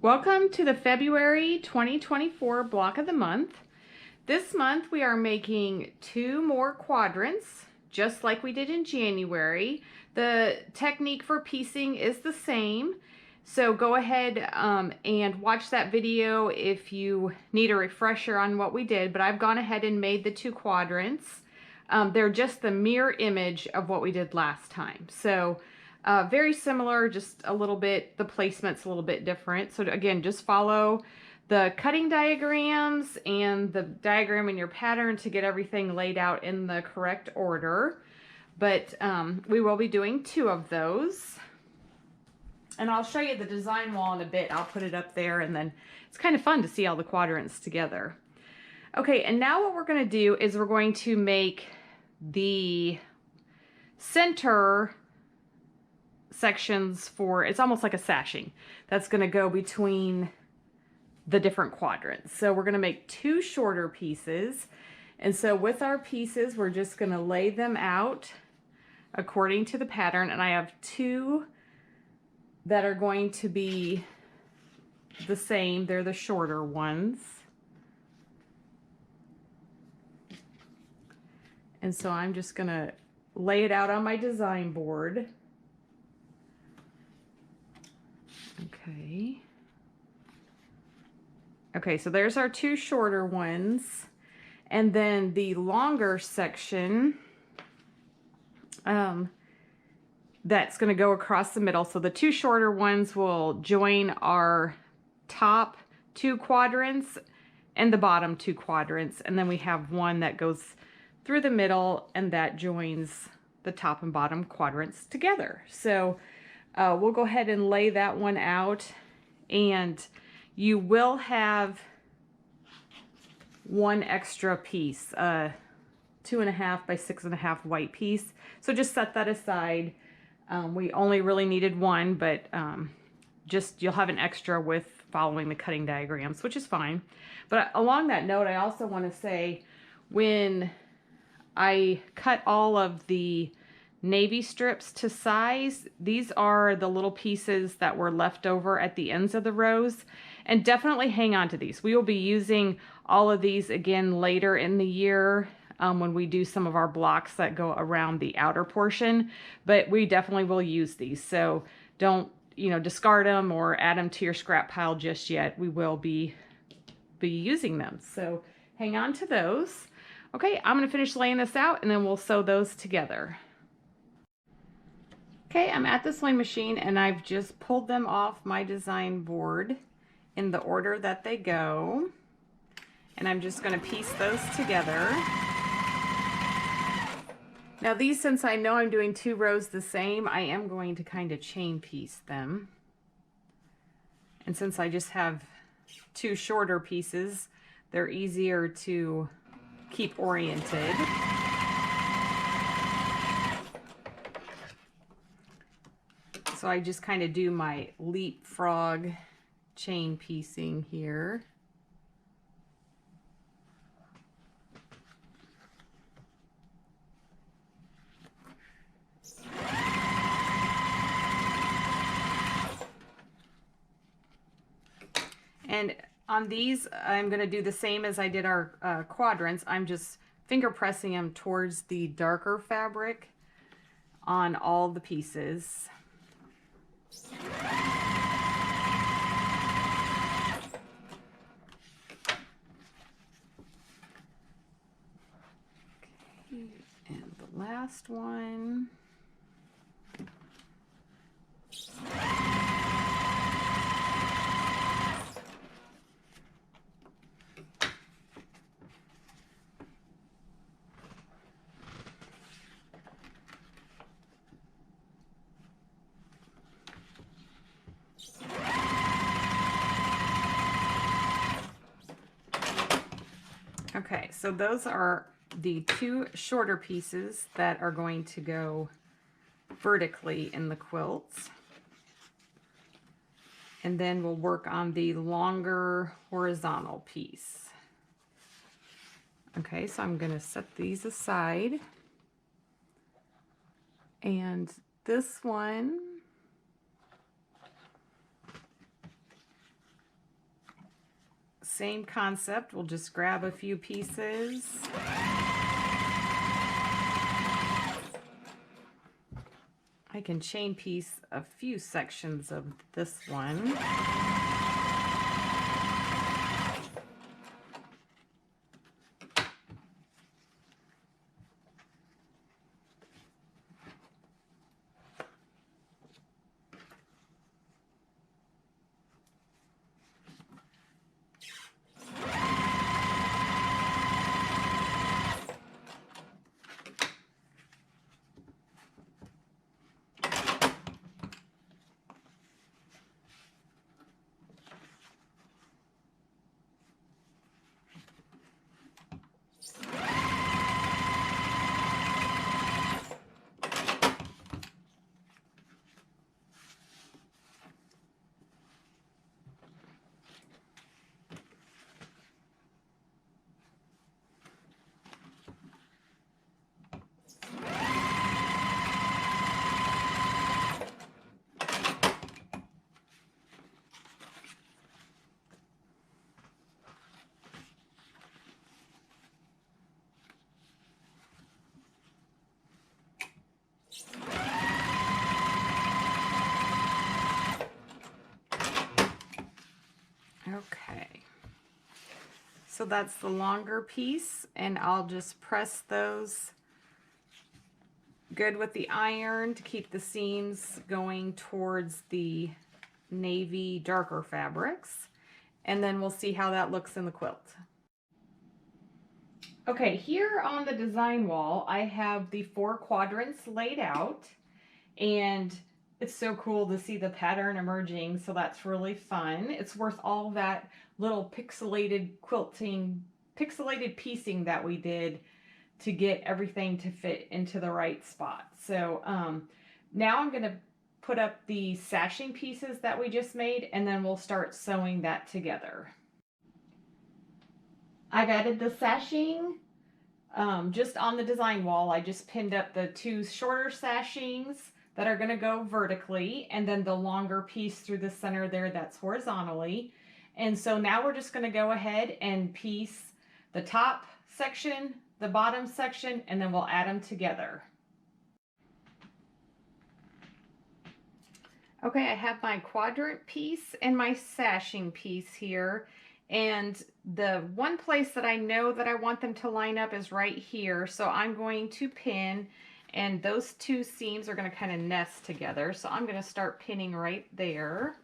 Welcome to the February 2024 block of the month. This month we are making 2 more quadrants, just like we did in January. The technique for piecing is the same, so go ahead and watch that video if you need a refresher on what we did, but I've gone ahead and made the 2 quadrants. They're just the mirror image of what we did last time. So very similar, just a little bit, the placement's a little bit different. So again, just follow the cutting diagrams and the diagram in your pattern to get everything laid out in the correct order. But we will be doing 2 of those. And I'll show you the design wall in a bit. I'll put it up there, and then it's kind of fun to see all the quadrants together. Okay, and now what we're going to do is we're going to make the center sections for, it's almost like a sashing that's going to go between the different quadrants. So we're going to make 2 shorter pieces, and so with our pieces we're just going to lay them out according to the pattern, and I have 2 that are going to be the same. They're the shorter ones, and so I'm just going to lay it out on my design board. Okay, so there's our 2 shorter ones, and then the longer section that's going to go across the middle. So the 2 shorter ones will join our top 2 quadrants and the bottom 2 quadrants, and then we have one that goes through the middle and that joins the top and bottom quadrants together. So we'll go ahead and lay that one out, and you will have 1 extra piece, 2.5 by 6.5 white piece. So just set that aside. We only really needed 1, but just you'll have an extra with following the cutting diagrams, which is fine. But along that note, I also want to say, when I cut all of the navy strips to size, these are the little pieces that were left over at the ends of the rows, and definitely hang on to these. We will be using all of these again later in the year when we do some of our blocks that go around the outer portion, but we definitely will use these. So don't, discard them or add them to your scrap pile just yet. We will be using them, so hang on to those. Okay, I'm going to finish laying this out, and then we'll sew those together. Okay, I'm at the sewing machine, and I've just pulled them off my design board in the order that they go, and I'm just going to piece those together. Now these, since I know I'm doing 2 rows the same, I am going to kind of chain piece them, and since I just have 2 shorter pieces, they're easier to keep oriented. So I just kind of do my leapfrog chain piecing here. And on these, I'm going to do the same as I did our quadrants. I'm just finger pressing them towards the darker fabric on all the pieces. Okay, and the last one. Okay, so those are the 2 shorter pieces that are going to go vertically in the quilts. And then we'll work on the longer horizontal piece. Okay, so I'm going to set these aside. And this one Same concept, we'll just grab a few pieces. I can chain piece a few sections of this one. Okay, so that's the longer piece, and I'll just press those good with the iron to keep the seams going towards the navy darker fabrics, and then we'll see how that looks in the quilt. Okay, here on the design wall I have the 4 quadrants laid out, and it's so cool to see the pattern emerging, so that's really fun. It's worth all that little pixelated piecing that we did to get everything to fit into the right spot. So now I'm going to put up the sashing pieces that we just made, and then we'll start sewing that together. I've added the sashing just on the design wall. I just pinned up the 2 shorter sashings that are going to go vertically, and then the longer piece through the center there that's horizontally. And so now we're just going to go ahead and piece the top section, the bottom section, and then we'll add them together. Okay, I have my quadrant piece and my sashing piece here, and the one place that I know that I want them to line up is right here, so I'm going to pin, and those 2 seams are going to kind of nest together, so I'm going to start pinning right there.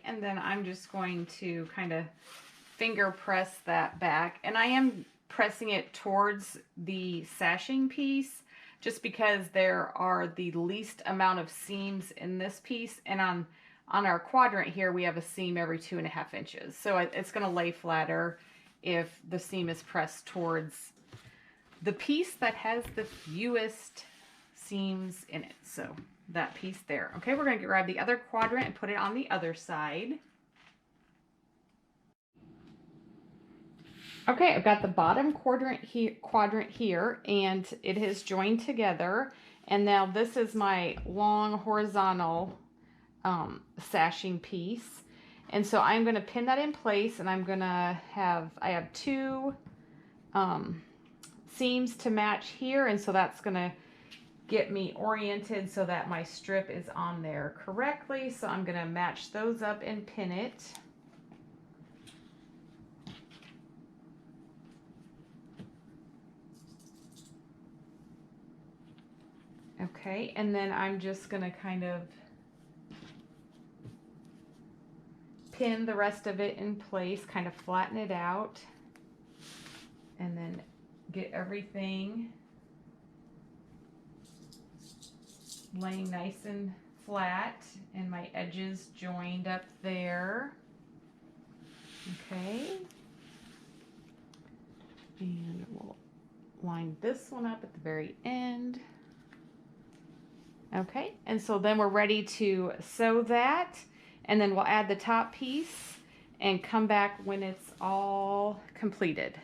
And then I'm just going to kind of finger press that back, and I am pressing it towards the sashing piece just because there are the least amount of seams in this piece, and on on our quadrant here, we have a seam every 2.5 inches. So it's going to lay flatter if the seam is pressed towards the piece that has the fewest seams in it. So that piece there. Okay, we're going to grab the other quadrant and put it on the other side. Okay, I've got the bottom quadrant here, and it has joined together. And now this is my long horizontal sashing piece. And so I'm going to pin that in place, and I have two seams to match here, and so that's going to get me oriented so that my strip is on there correctly. So I'm going to match those up and pin it. Okay, and then I'm just going to kind of pin the rest of it in place, kind of flatten it out, and then get everything laying nice and flat, and my edges joined up there. Okay, and we'll line this one up at the very end. Okay, and so then we're ready to sew that, and then we'll add the top piece and come back when it's all completed.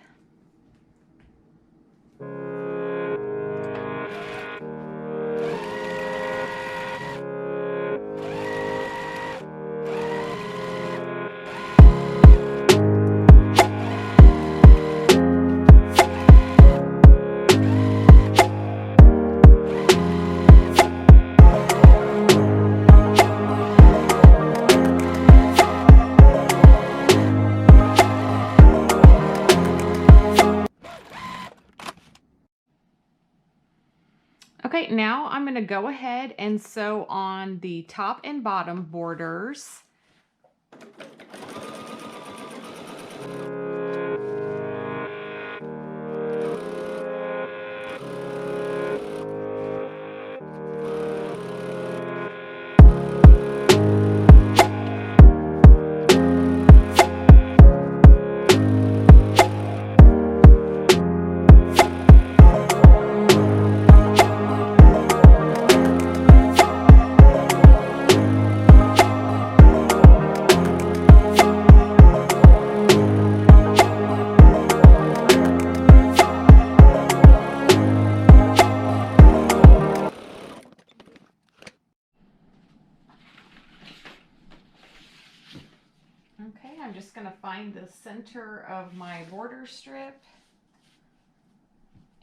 Okay, now I'm going to go ahead and sew on the top and bottom borders. Okay, I'm just going to find the center of my border strip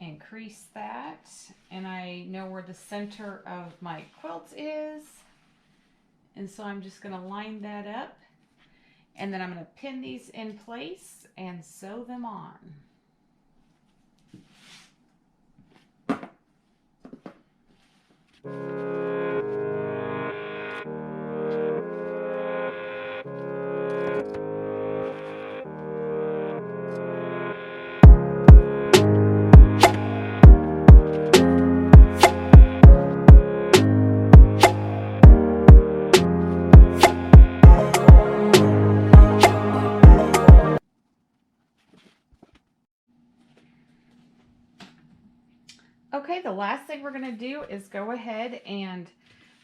and crease that, and I know where the center of my quilt is, and so I'm just going to line that up, and then I'm going to pin these in place and sew them on. Okay, the last thing we're going to do is go ahead and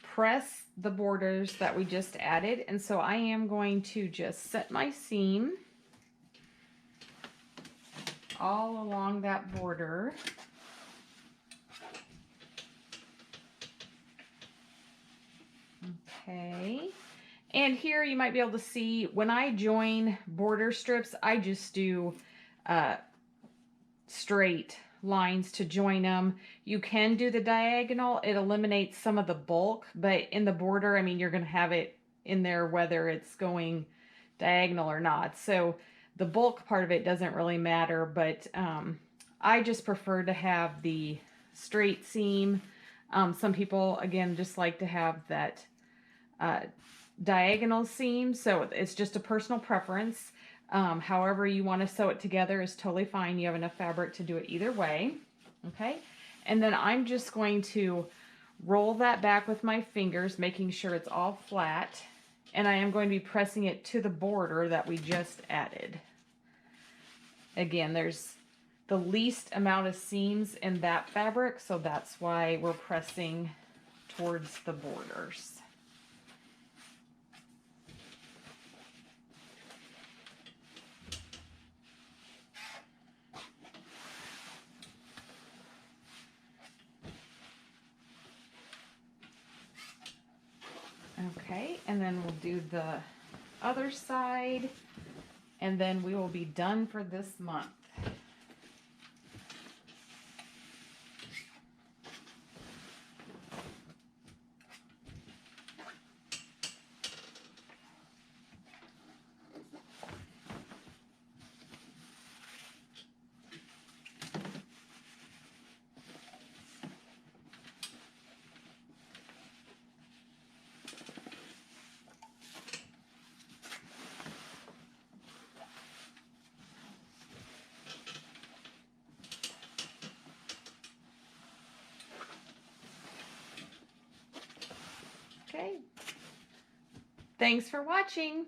press the borders that we just added. And so I am going to just set my seam all along that border. Okay, and here you might be able to see when I join border strips, I just do straight lines to join them. You can do the diagonal. It eliminates some of the bulk, but in the border, I mean, you're going to have it in there whether it's going diagonal or not. So the bulk part of it doesn't really matter, but I just prefer to have the straight seam. Some people, again, just like to have that diagonal seam, so it's just a personal preference. However you want to sew it together is totally fine. You have enough fabric to do it either way. Okay, and then I'm just going to roll that back with my fingers, making sure it's all flat, And I am going to be pressing it to the border that we just added. Again, there's the least amount of seams in that fabric, so that's why we're pressing towards the borders. Okay, and then we'll do the other side, and then we will be done for this month. Okay. Thanks for watching.